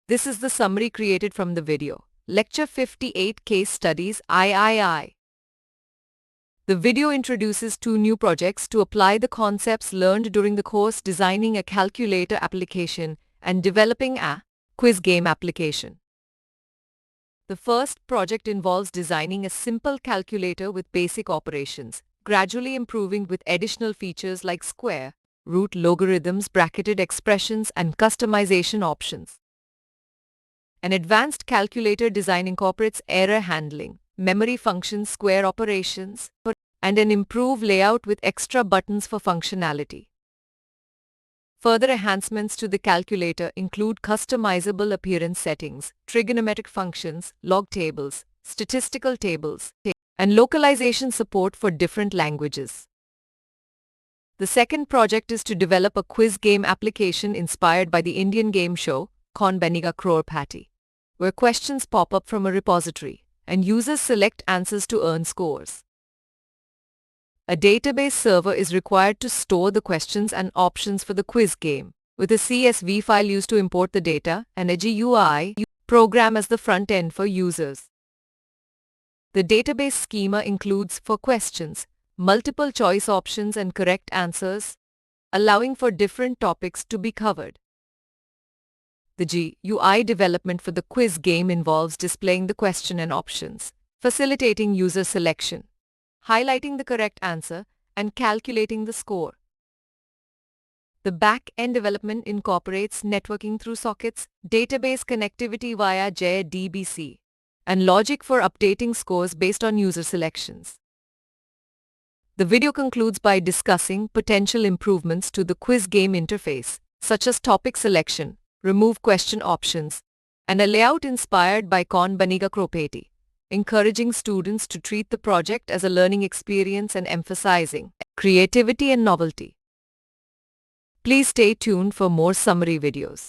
This is the summary created from the video. Lecture 58 Case Studies III. The video introduces two new projects to apply the concepts learned during the course designing a calculator application and developing a quiz game application. The first project involves designing a simple calculator with basic operations, gradually improving with additional features like square, root, logarithms, bracketed expressions, and customization options. An advanced calculator design incorporates error handling, memory functions, square operations, and an improved layout with extra buttons for functionality. Further enhancements to the calculator include customizable appearance settings, trigonometric functions, log tables, statistical tables, and localization support for different languages. The second project is to develop a quiz game application inspired by the Indian game show Kaun Banega Crorepati, where questions pop up from a repository and users select answers to earn scores. A database server is required to store the questions and options for the quiz game, with a CSV file used to import the data and a GUI program as the front end for users. The database schema includes, for questions, multiple choice options and correct answers, allowing for different topics to be covered. The GUI development for the quiz game involves displaying the question and options, facilitating user selection, highlighting the correct answer, and calculating the score. The back-end development incorporates networking through sockets, database connectivity via JDBC, and logic for updating scores based on user selections. The video concludes by discussing potential improvements to the quiz game interface, such as topic selection, remove question options, and a layout inspired by Kaun Banega Crorepati, encouraging students to treat the project as a learning experience and emphasizing creativity and novelty. Please stay tuned for more summary videos.